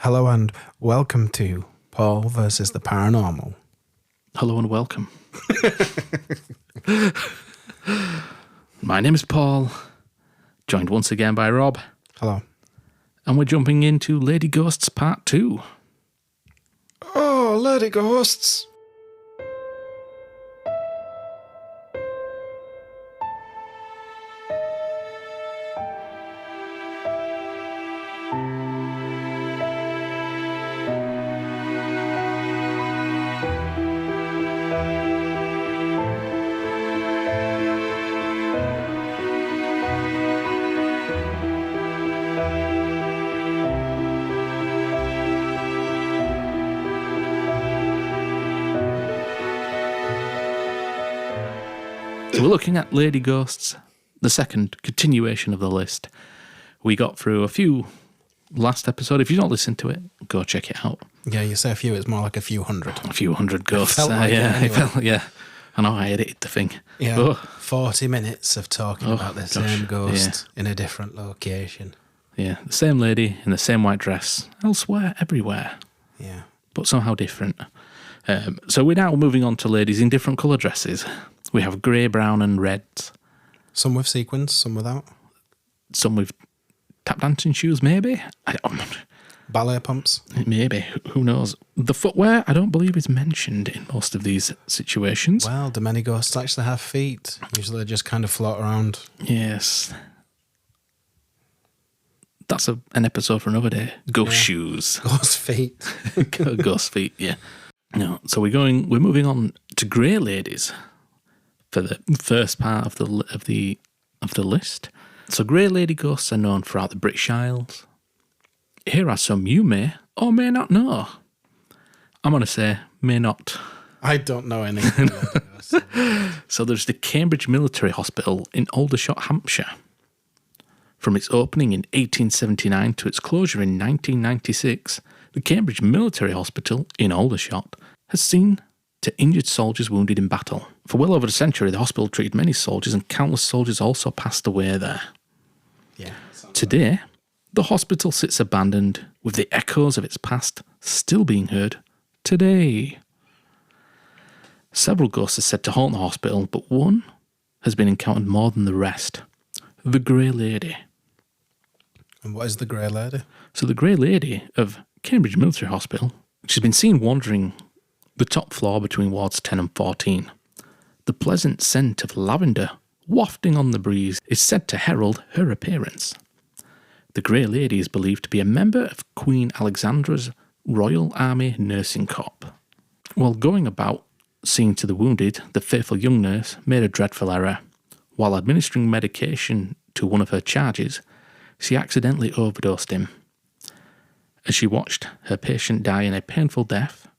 Hello and welcome to Paul versus the Paranormal. Hello and welcome. My name is Paul, joined once again by Rob. Hello. And we're jumping into Lady Ghosts Part 2. Oh, Lady Ghosts! So we're looking at Lady Ghosts, the second continuation of the list. We got through a few last episode. If you've not listened to it, go check it out. Yeah, you say a few, it's more like a few hundred. A few hundred ghosts. Felt like yeah. I know, I edited the thing. Yeah, Oh. 40 minutes of talking about the gosh, same ghost in a different location. Yeah, the same lady in the same white dress, elsewhere, everywhere, Yeah. but somehow different. So we're now moving on to ladies in different colour dresses. We have grey, brown and reds. Some with sequins, some without. Some with tap dancing shoes, maybe? Ballet pumps. Maybe. Who knows? The footwear, I don't believe, is mentioned in most of these situations. Well, do many ghosts actually have feet? Usually they just kind of float around. Yes. That's an episode for another day. Ghost shoes. Ghost feet. Ghost feet, yeah. No, so we're moving on to grey ladies for the first part of the list. So grey lady ghosts are known throughout the British Isles. Here are some you may or may not know. I'm going to say may not. I don't know anything about ghosts. So there's the Cambridge Military Hospital in Aldershot, Hampshire. From its opening in 1879 to its closure in 1996, the Cambridge Military Hospital in Aldershot has seen to injured soldiers wounded in battle. For well over a century, the hospital treated many soldiers, and countless soldiers also passed away there. Yeah. Today, the hospital sits abandoned, with the echoes of its past still being heard today. Several ghosts are said to haunt the hospital, but one has been encountered more than the rest. The Grey Lady. And what is the Grey Lady? So the Grey Lady of Cambridge Military Hospital, she's been seen wandering the top floor between wards 10 and 14. The pleasant scent of lavender wafting on the breeze is said to herald her appearance. The Grey Lady is believed to be a member of Queen Alexandra's Royal Army Nursing Corps. While going about seeing to the wounded, the faithful young nurse made a dreadful error. While administering medication to one of her charges, she accidentally overdosed him. As she watched her patient die in a painful death,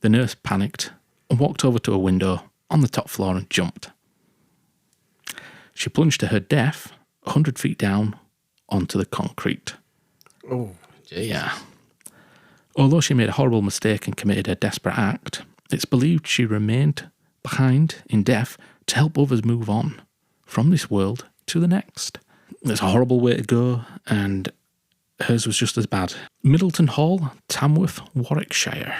the nurse panicked and walked over to a window on the top floor and jumped. She plunged to her death 100 feet down onto the concrete. Oh, geez. Yeah. Although she made a horrible mistake and committed a desperate act, it's believed she remained behind in death to help others move on from this world to the next. It's a horrible way to go, and hers was just as bad. Middleton Hall, Tamworth, Warwickshire,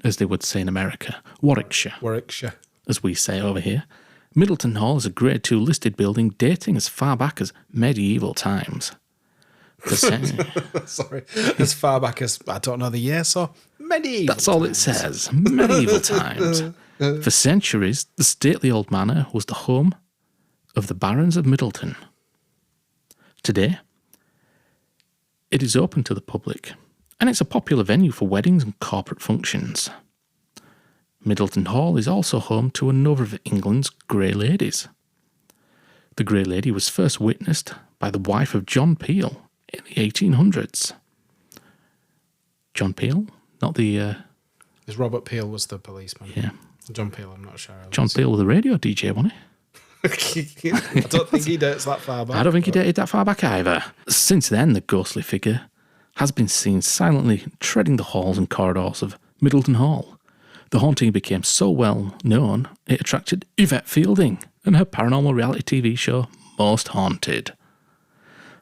as they would say in America. Warwickshire. As we say over here. Middleton Hall is a Grade 2 listed building dating as far back as medieval times. Sorry. As far back as, I don't know the year, so medieval. That's all it says. Medieval times. For centuries, the stately old manor was the home of the Barons of Middleton. Today, it is open to the public, and it's a popular venue for weddings and corporate functions. Middleton Hall is also home to another of England's Grey Ladies. The Grey Lady was first witnessed by the wife of John Peel in the 1800s. John Peel? Not the... Because Robert Peel was the policeman. Yeah. John Peel, I'm not sure. John Peel was the radio DJ, wasn't he? I don't think he dates that far back. I don't think he dated that far back either. Since then, the ghostly figure has been seen silently treading the halls and corridors of Middleton Hall. The haunting became so well known, it attracted Yvette Fielding and her paranormal reality TV show, Most Haunted.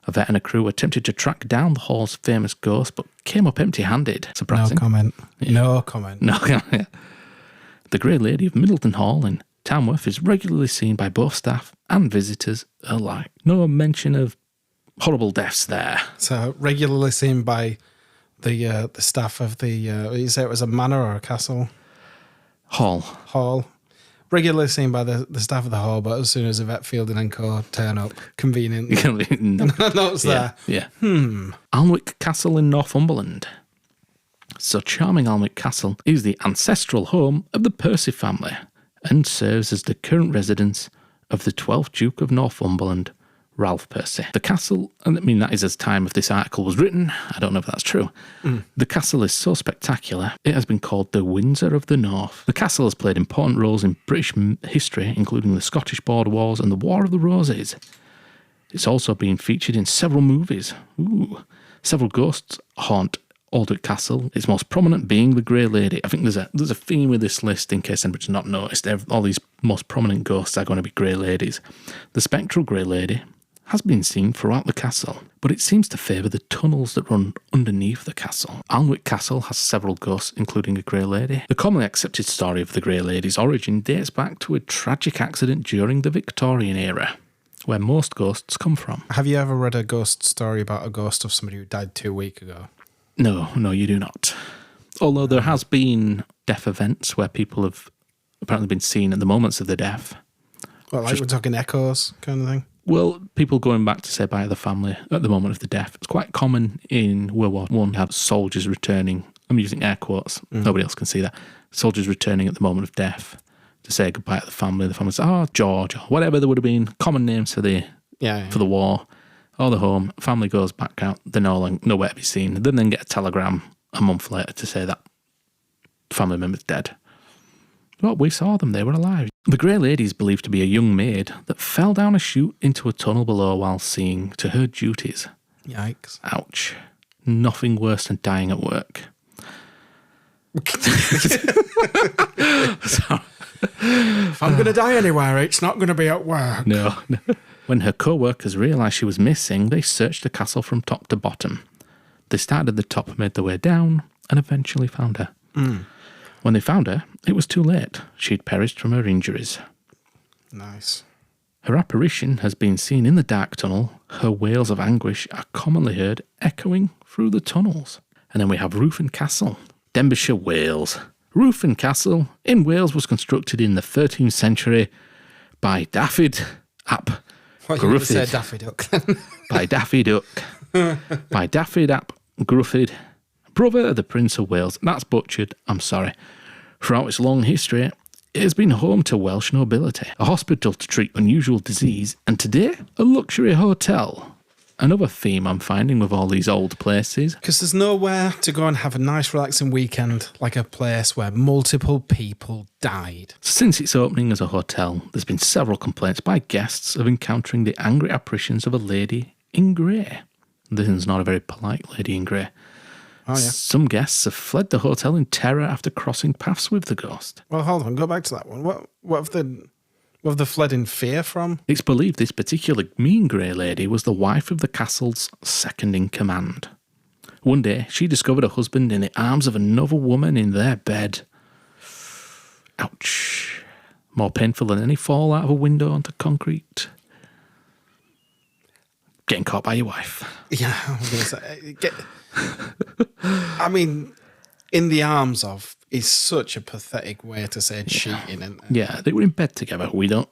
A vet and a crew attempted to track down the hall's famous ghost, but came up empty-handed. No Surprising. comment. No comment. No. The Grey Lady of Middleton Hall in Tamworth is regularly seen by both staff and visitors alike. No mention of horrible deaths there. So regularly seen by the staff of the. You say it was a manor or a castle? Hall. Regularly seen by the staff of the hall, but as soon as Yvette Fielding and co turn up, conveniently. No. Notes there. Yeah. Alnwick Castle in Northumberland. So charming Alnwick Castle is the ancestral home of the Percy family and serves as the current residence of the 12th Duke of Northumberland, Ralph Percy. The castle, and I mean that is as time of this article was written, I don't know if that's true. The castle is so spectacular, it has been called the Windsor of the North. The castle has played important roles in British history, including the Scottish Border Wars and the War of the Roses. It's also been featured in several movies. Several ghosts haunt Alnwick Castle, its most prominent being the Grey Lady. I think there's a theme with this list, in case anybody's not noticed. All these most prominent ghosts are going to be Grey Ladies. The spectral Grey Lady has been seen throughout the castle, but it seems to favour the tunnels that run underneath the castle. Alnwick Castle has several ghosts, including a Grey Lady. The commonly accepted story of the Grey Lady's origin dates back to a tragic accident during the Victorian era, where most ghosts come from. Have you ever read a ghost story about a ghost of somebody who died 2 weeks ago? No, you do not. Although there has been death events where people have apparently been seen at the moments of the death. Well, like we're talking echoes kind of thing? Well, people going back to say bye to the family at the moment of the death. It's quite common in World War I to have soldiers returning. I'm using air quotes. Nobody else can see that. Soldiers returning at the moment of death to say goodbye to the family. The family says, George, or whatever there would have been, common names for the war. Or the home. Family goes back out. They're nowhere to be seen. They then get a telegram a month later to say that family member's dead. Well, we saw them. They were alive. The Grey Lady is believed to be a young maid that fell down a chute into a tunnel below while seeing to her duties. Yikes. Ouch. Nothing worse than dying at work. If I'm going to die anywhere, it's not going to be at work. No. When her co-workers realised she was missing, they searched the castle from top to bottom. They started at the top, made their way down, and eventually found her. When they found her, it was too late. She'd perished from her injuries. Nice. Her apparition has been seen in the dark tunnel. Her wails of anguish are commonly heard echoing through the tunnels. And then we have Ruthven Castle, Denbighshire, Wales. Ruthven Castle in Wales was constructed in the 13th century by Dafydd ap Gruffydd. Daffy Duck then. By Daffy Duck. By Dafydd ap Gruffydd, brother of the Prince of Wales. That's butchered, I'm sorry. Throughout its long history, it has been home to Welsh nobility, a hospital to treat unusual disease, and today, a luxury hotel. Another theme I'm finding with all these old places. Because there's nowhere to go and have a nice relaxing weekend like a place where multiple people died. Since its opening as a hotel, there's been several complaints by guests of encountering the angry apparitions of a lady in grey. This is not a very polite lady in grey. Oh, yeah. Some guests have fled the hotel in terror after crossing paths with the ghost. Well, hold on, go back to that one. What have they fled in fear from? It's believed this particular mean grey lady was the wife of the castle's second-in-command. One day, she discovered her husband in the arms of another woman in their bed. Ouch. More painful than any fall out of a window onto concrete. Getting caught by your wife. Yeah, I was going to say. I mean, in the arms of is such a pathetic way to say cheating. And Yeah, they were in bed together. We don't.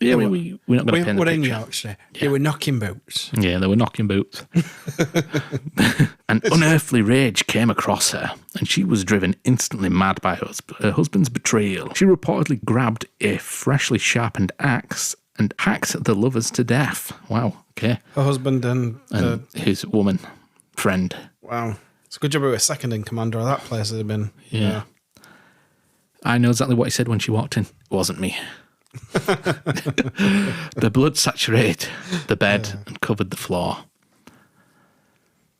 Yeah, we're not going to paint the We're in picture. Yorkshire. They were knocking boots. Yeah, they were knocking boots. An unearthly rage came across her, and she was driven instantly mad by her husband's betrayal. She reportedly grabbed a freshly sharpened axe and hacked the lovers to death. Wow, okay. Her husband and His woman friend. wow. It's a good job we were second in commander of that place. Had been. Yeah. I know exactly what he said when she walked in. It wasn't me. The blood saturated the bed and covered the floor.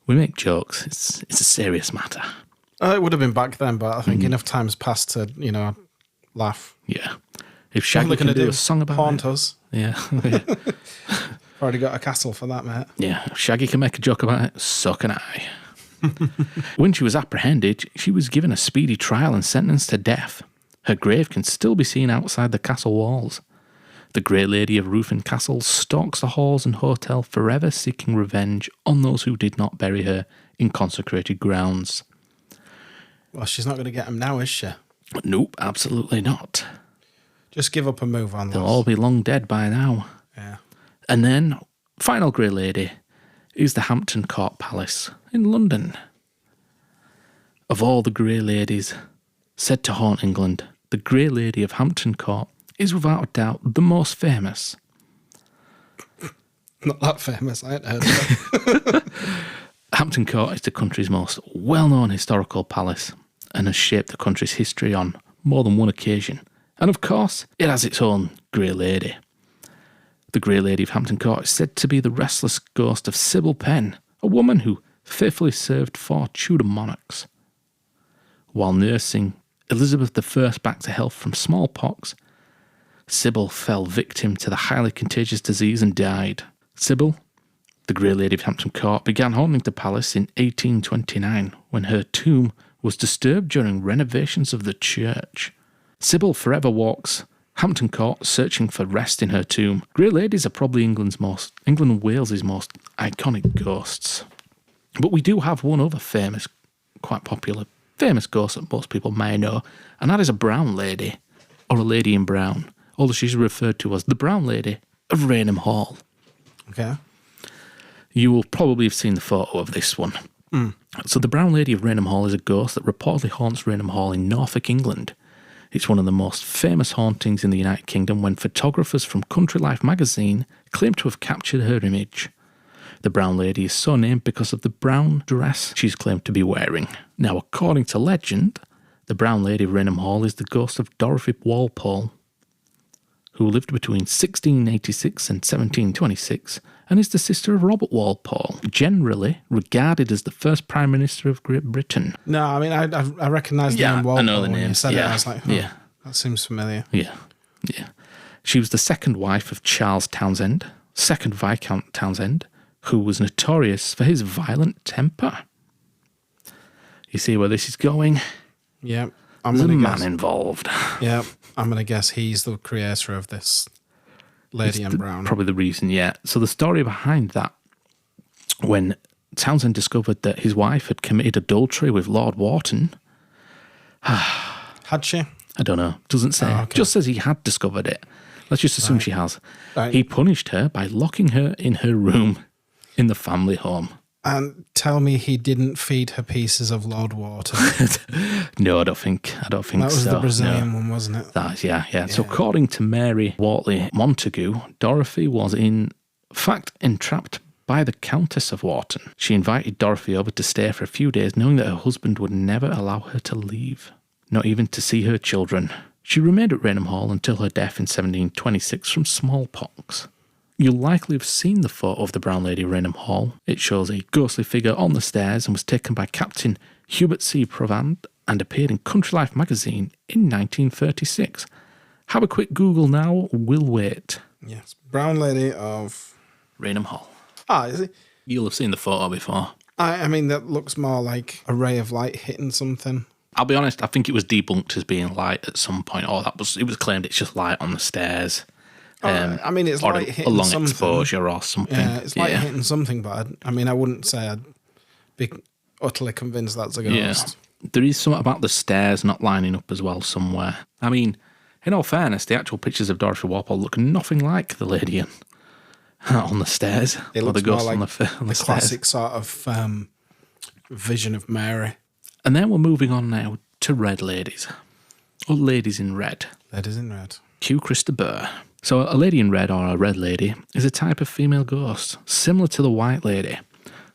We make jokes. It's a serious matter. It would have been back then, but I think enough time's passed to laugh. Yeah. If What are Shaggy they can going to do a song about Haunt it. us. Yeah. Already got a castle for that, mate. Yeah, if Shaggy can make a joke about it, so can I. When she was apprehended, she was given a speedy trial and sentenced to death. Her grave can still be seen outside the castle walls. The Great Lady of Ruthven Castle stalks the halls and hotel, forever seeking revenge on those who did not bury her in consecrated grounds. Well, she's not going to get them now, is she? Nope, absolutely not. Just give up and move on. They'll all be long dead by now. Yeah. And then, final Grey Lady is the Hampton Court Palace in London. Of all the Grey Ladies said to haunt England, the Grey Lady of Hampton Court is without a doubt the most famous. Not that famous, I ain't heard of it. Hampton Court is the country's most well-known historical palace and has shaped the country's history on more than one occasion. And of course, it has its own Grey Lady. The Grey Lady of Hampton Court is said to be the restless ghost of Sybil Penn, a woman who faithfully served 4 Tudor monarchs. While nursing Elizabeth I back to health from smallpox, Sybil fell victim to the highly contagious disease and died. Sybil, the Grey Lady of Hampton Court, began haunting the palace in 1829 when her tomb was disturbed during renovations of the church. Sybil forever walks Hampton Court searching for rest in her tomb. Grey Ladies are probably England and Wales's most iconic ghosts. But we do have one other famous, quite popular, famous ghost that most people may know, and that is a brown lady, or a lady in brown, although she's referred to as the Brown Lady of Rainham Hall. Okay. You will probably have seen the photo of this one. So the Brown Lady of Rainham Hall is a ghost that reportedly haunts Rainham Hall in Norfolk, England. It's one of the most famous hauntings in the United Kingdom when photographers from Country Life magazine claim to have captured her image. The Brown Lady is so named because of the brown dress she's claimed to be wearing. Now, according to legend, the Brown Lady of Rainham Hall is the ghost of Dorothy Walpole, who lived between 1686 and 1726 and is the sister of Robert Walpole, generally regarded as the first Prime Minister of Great Britain. No, I mean, I recognise the name Walpole. I know the when name. you said it, I was like, that seems familiar. Yeah. She was the second wife of Charles Townshend, second Viscount Townshend, who was notorious for his violent temper. You see where this is going? Yeah. There's a man involved. Yeah, I'm going to guess he's the creator of this Lady in Brown. Probably the reason, yeah. So the story behind that, when Townshend discovered that his wife had committed adultery with Lord Wharton. Had she? I don't know. Doesn't say. Oh, okay. Just says he had discovered it. Let's just assume she has. Right. He punished her by locking her in her room in the family home. And tell me he didn't feed her pieces of Lord Water. No, I don't think so. That was the Brazilian one, wasn't it? That, yeah. So according to Mary Wortley Montagu, Dorothy was in fact entrapped by the Countess of Wharton. She invited Dorothy over to stay for a few days, knowing that her husband would never allow her to leave, not even to see her children. She remained at Rainham Hall until her death in 1726 from smallpox. You'll likely have seen the photo of the Brown Lady of Rainham Hall. It shows a ghostly figure on the stairs and was taken by Captain Hubert C. Provand and appeared in Country Life magazine in 1936. Have a quick Google now. We'll wait. Yes. Brown Lady of Rainham Hall. Ah, is it? You'll have seen the photo before. I mean, that looks more like a ray of light hitting something. I'll be honest, I think it was debunked as being light at some point. Or it was claimed it's just light on the stairs. I mean, it's or light hitting a long something. exposure or something. Yeah, it's light hitting something, but I mean, I wouldn't say I'd be utterly convinced that's a ghost. Yeah. There is something about the stairs not lining up as well somewhere. I mean, in all fairness, the actual pictures of Dorothy Walpole look nothing like the lady on the stairs. It or looks the ghost more like on the the classic stairs. sort of vision of Mary. And then we're moving on now to Red Ladies, or Ladies in Red. Ladies in Red. Cue Christa Burr. So a lady in red, or a red lady, is a type of female ghost, similar to the white lady,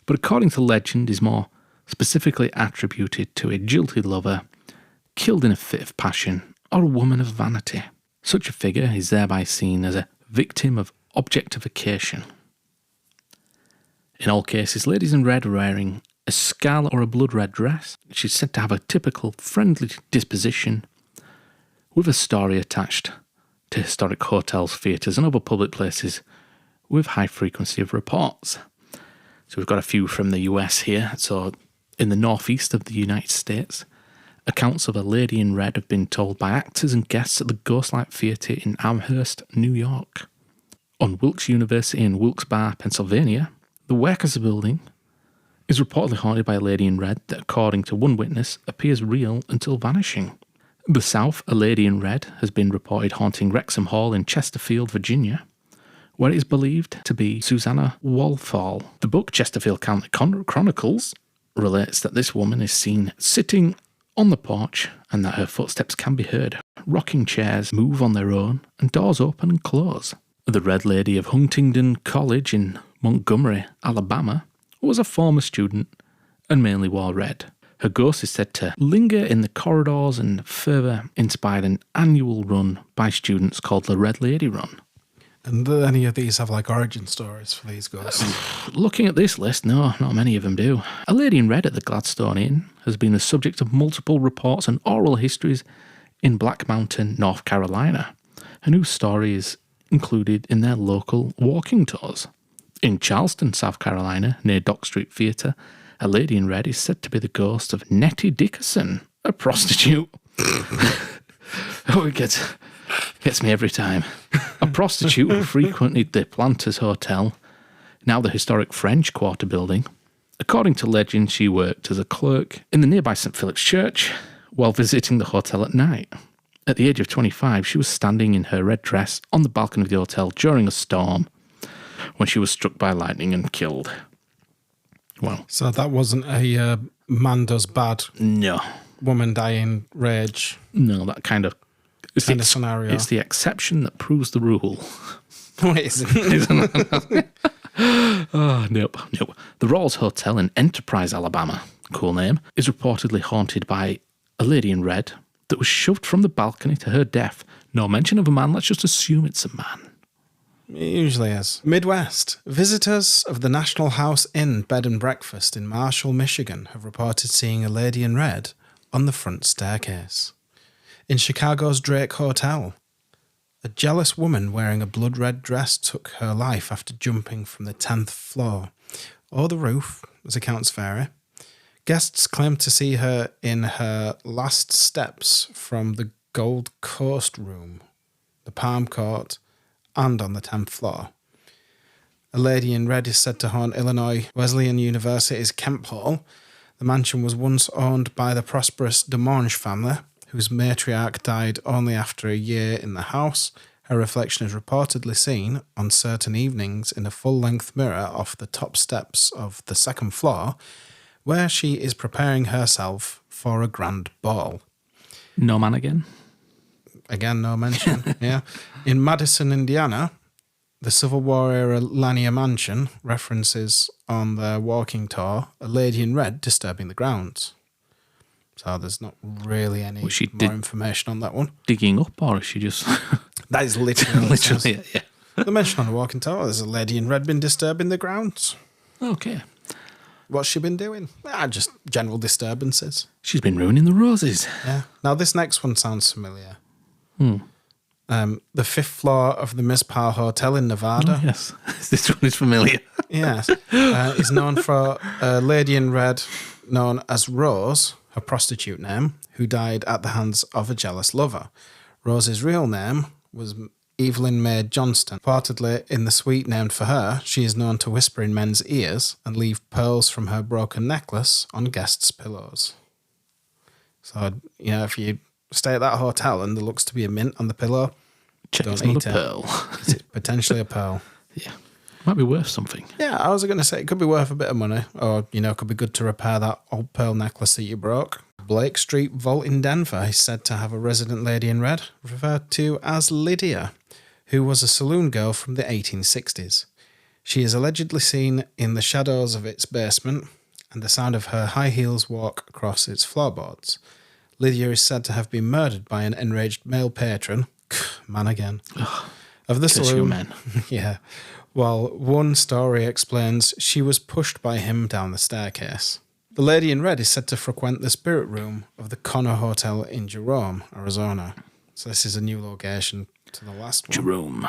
but according to legend is more specifically attributed to a jilted lover, killed in a fit of passion, or a woman of vanity. Such a figure is thereby seen as a victim of objectification. In all cases, ladies in red are wearing a scarlet or a blood red dress. She's said to have a typical friendly disposition with a story attached to historic hotels, theatres and other public places with high frequency of reports. So we've got a few from the US here. So in the northeast of the United States, accounts of a lady in red have been told by actors and guests at the Ghostlight Theatre in Amherst, New York. On Wilkes University in Wilkes-Barre, Pennsylvania, the Workers Building is reportedly haunted by a lady in red that, according to one witness, appears real until vanishing. The South, a lady in red has been reported haunting Wrexham Hall in Chesterfield, Virginia, where it is believed to be Susanna Walthall. The book Chesterfield County Chronicles relates that this woman is seen sitting on the porch and that her footsteps can be heard. Rocking chairs move on their own and doors open and close. The Red Lady of Huntingdon College in Montgomery, Alabama, was a former student and mainly wore red. Her ghost is said to linger in the corridors and further inspired an annual run by students called the Red Lady Run. And do any of these have like origin stories for these ghosts? Looking at this list, no, not many of them do. A lady in red at the Gladstone Inn has been the subject of multiple reports and oral histories in Black Mountain, North Carolina, and whose story is included in their local walking tours. In Charleston, South Carolina, near Dock Street Theatre, a lady in red is said to be the ghost of Nettie Dickerson, a prostitute. Oh, it gets me every time. A prostitute who frequented the Planters Hotel, now the historic French Quarter building. According to legend, she worked as a clerk in the nearby St. Philip's Church while visiting the hotel at night. At the age of 25, she was standing in her red dress on the balcony of the hotel during a storm when she was struck by lightning and killed. Well, So that wasn't a man does bad, no, woman dying, rage that kind of... It's kind of scenario. It's the exception that proves the rule. Wait, isn't it? Oh, nope. The Rawls Hotel in Enterprise, Alabama, cool name, is reportedly haunted by a lady in red that was shoved from the balcony to her death. No mention of a man, let's just assume it's a man. It usually is. Midwest. Visitors of the National House Inn Bed and Breakfast in Marshall, Michigan have reported seeing a lady in red on the front staircase. In Chicago's Drake Hotel, a jealous woman wearing a blood-red dress took her life after jumping from the 10th floor, or the roof, as accounts vary. Guests claim to see her in her last steps from the Gold Coast Room, the Palm Court, and on the 10th floor. A lady in red is said to haunt Illinois Wesleyan University's Kemp Hall. The mansion was once owned by the prosperous DeMonge family, whose matriarch died only after a year in the house. Her reflection is reportedly seen on certain evenings in a full-length mirror off the top steps of the second floor, where she is preparing herself for a grand ball. No man again? Again, no mention. Yeah. In Madison, Indiana, the Civil War era Lanier Mansion references on their walking tour a lady in red disturbing the grounds. So there's not really any more information on that one. Digging up, or is she just... That is literally Literally, yeah. The mention on the walking tour, there's a lady in red been disturbing the grounds. Okay. What's she been doing? Just general disturbances. She's been ruining the roses. Yeah. Now this next one sounds familiar. The 5th floor of the Mizpah Hotel in Nevada. Oh, yes. This one is familiar. Yes. Is known for a lady in red known as Rose, her prostitute name, who died at the hands of a jealous lover. Rose's real name was Evelyn Mae Johnston. Reportedly, in the suite named for her, she is known to whisper in men's ears and leave pearls from her broken necklace on guests' pillows. So, if you stay at that hotel and there looks to be a mint on the pillow, Check it's don't not eat a it. pearl. It's potentially a pearl. Yeah. Might be worth something. Yeah, I was going to say it could be worth a bit of money, or, it could be good to repair that old pearl necklace that you broke. Blake Street Vault in Denver is said to have a resident lady in red, referred to as Lydia, who was a saloon girl from the 1860s. She is allegedly seen in the shadows of its basement and the sound of her high heels walk across its floorboards. Lydia is said to have been murdered by an enraged male patron, man again, of the saloon. Man. Yeah. While one story explains she was pushed by him down the staircase. The lady in red is said to frequent the spirit room of the Connor Hotel in Jerome, Arizona. So this is a new location to the last one. Jerome.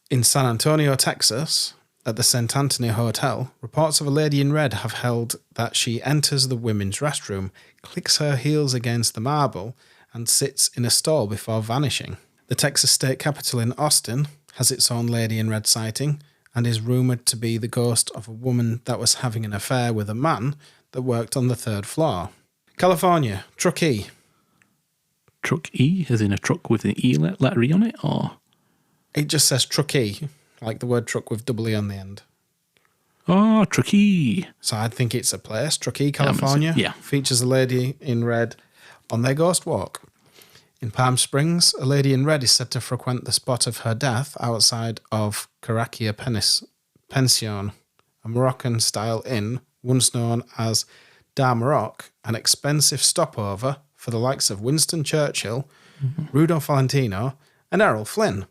In San Antonio, Texas, at the St. Anthony Hotel, reports of a lady in red have held that she enters the women's restroom, clicks her heels against the marble, and sits in a stall before vanishing. The Texas state capitol in Austin has its own lady in red sighting and is rumoured to be the ghost of a woman that was having an affair with a man that worked on the 3rd floor. California, Truckee. Truck E, as in a truck with an E letter E on it, or? It just says Truckee, like the word truck with double E on the end. Oh, Truckee. So I think it's a place. Truckee, California. Yeah. Features a lady in red on their ghost walk. In Palm Springs, a lady in red is said to frequent the spot of her death outside of Caraquia Pension, a Moroccan-style inn once known as Dar Maroc, an expensive stopover for the likes of Winston Churchill, Rudolph Valentino, and Errol Flynn.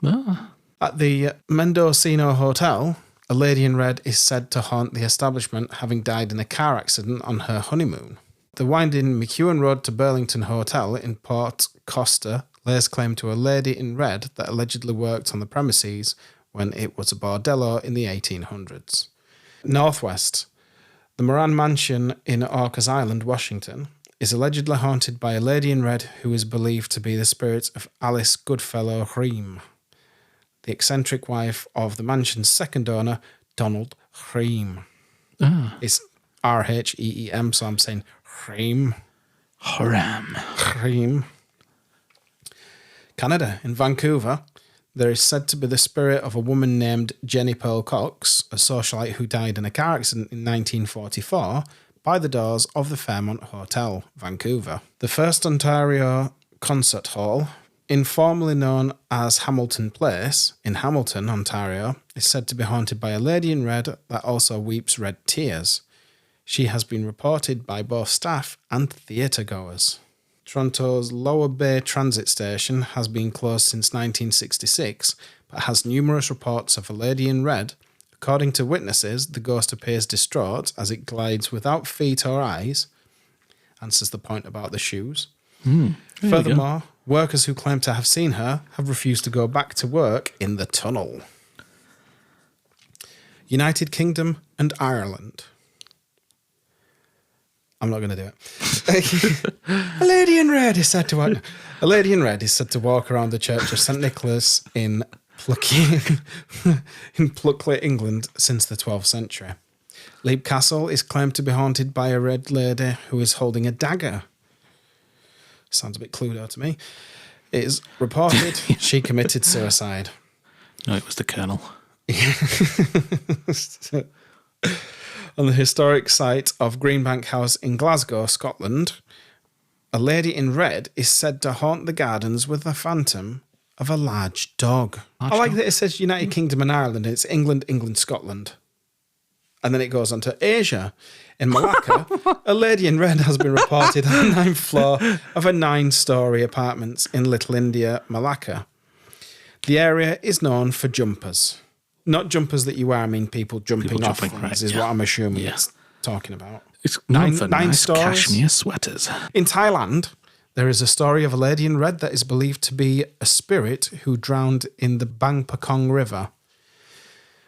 Ah. At the Mendocino Hotel, a lady in red is said to haunt the establishment, having died in a car accident on her honeymoon. The winding McEwen Road to Burlington Hotel in Port Costa lays claim to a lady in red that allegedly worked on the premises when it was a bordello in the 1800s. Northwest. The Moran Mansion in Orcas Island, Washington, is allegedly haunted by a lady in red who is believed to be the spirit of Alice Goodfellow Ream, the eccentric wife of the mansion's second owner, Donald Ream. Ah. It's R-H-E-E-M, so I'm saying Ream. Haram. Ream. Canada, in Vancouver, there is said to be the spirit of a woman named Jenny Pearl Cox, a socialite who died in a car accident in 1944, by the doors of the Fairmont Hotel, Vancouver. The First Ontario Concert Hall, informally known as Hamilton Place, in Hamilton, Ontario, is said to be haunted by a lady in red that also weeps red tears. She has been reported by both staff and theatre-goers. Toronto's Lower Bay Transit Station has been closed since 1966, but has numerous reports of a lady in red. According to witnesses, the ghost appears distraught as it glides without feet or eyes. Answers the point about the shoes. Furthermore, workers who claim to have seen her have refused to go back to work in the tunnel. United Kingdom and Ireland. I'm not going to do it. A lady in red is said to walk around the Church of St. Nicholas in Pluckley, England, since the 12th century. Leap Castle is claimed to be haunted by a red lady who is holding a dagger. Sounds a bit Cluedo to me. It is reported she committed suicide. No, it was the Colonel. On the historic site of Greenbank House in Glasgow, Scotland, a lady in red is said to haunt the gardens with the phantom of a large dog. I like that it says United Kingdom and Ireland. It's England, Scotland. And then it goes on to Asia. In Malacca, a lady in red has been reported on the 9th floor of a 9-storey apartments in Little India, Malacca. The area is known for jumpers. Not jumpers that you wear, I mean people jumping off things, right, is what I'm assuming it's talking about. It's known for nine nice stories. cashmere sweaters. In Thailand, there is a story of a lady in red that is believed to be a spirit who drowned in the Bang Pakong River.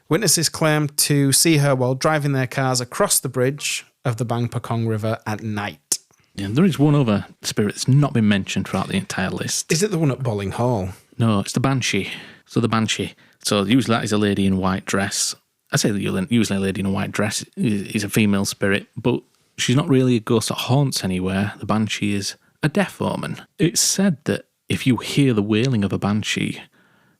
Witnesses claim to see her while driving their cars across the bridge of the Bang Pakong River at night. Yeah, there is one other spirit that's not been mentioned throughout the entire list. Is it the one at Bowling Hall? No, it's the Banshee. So the Banshee. So usually that is a lady in a white dress. I say usually a lady in a white dress is a female spirit, but she's not really a ghost that haunts anywhere. The Banshee is a deaf omen. It's said that if you hear the wailing of a Banshee,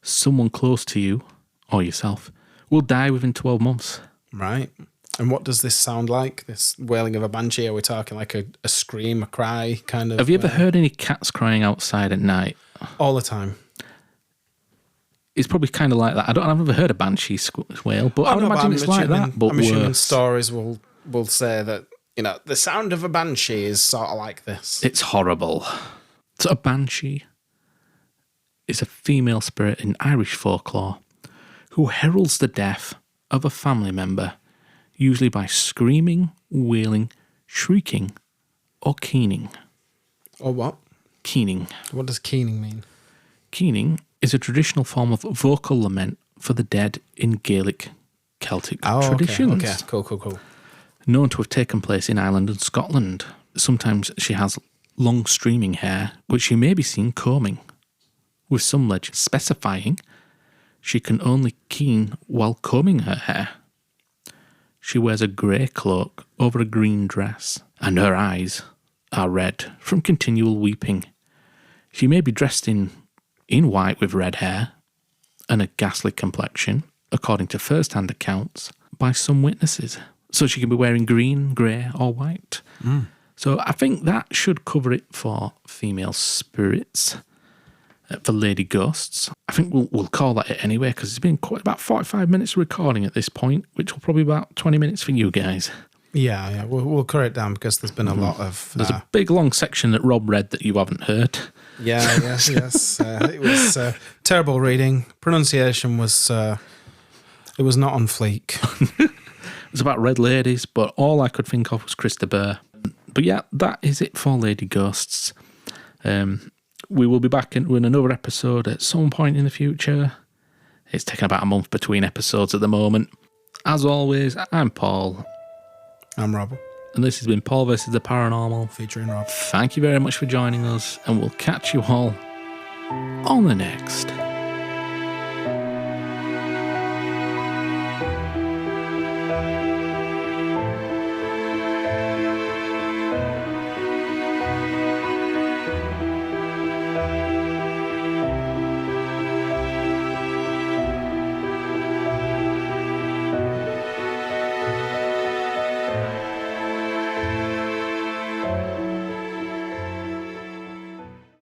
someone close to you, or yourself, will die within 12 months. Right. And what does this sound like, this wailing of a banshee? Are we talking like a scream, a cry kind of? Have you ever heard any cats crying outside at night? All the time. It's probably kind of like that. I've never heard a banshee wail, but I would imagine it's like that, but I'm assuming worse. stories will say that, the sound of a banshee is sort of like this. It's horrible. So a banshee is a female spirit in Irish folklore who heralds the death of a family member, usually by screaming, wailing, shrieking, or keening. Or what? Keening. What does keening mean? Keening is a traditional form of vocal lament for the dead in Gaelic Celtic Oh, traditions. Okay, cool. Known to have taken place in Ireland and Scotland. Sometimes she has long streaming hair, which she may be seen combing, with some legend specifying she can only keen while combing her hair. She wears a grey cloak over a green dress, and her eyes are red from continual weeping. She may be dressed in white with red hair and a ghastly complexion, according to first-hand accounts by some witnesses. So she can be wearing green, grey or white. So I think that should cover it for female spirits. For lady ghosts, I think we'll call that it anyway, because it's been quite about 45 minutes recording at this point, which will probably be about 20 minutes for you guys. Yeah, we'll cut it down because there's been a lot of... There's a big long section that Rob read that you haven't heard. Yes. It was terrible reading. Pronunciation was... it was not on fleek. It was about red ladies, but all I could think of was Krista Burr. But yeah, that is it for Lady Ghosts. We will be back in another episode at some point in the future. It's taken about a month between episodes at the moment. As always, I'm Paul. I'm Rob. And this has been Paul vs. the Paranormal. Featuring Rob. Thank you very much for joining us, and we'll catch you all on the next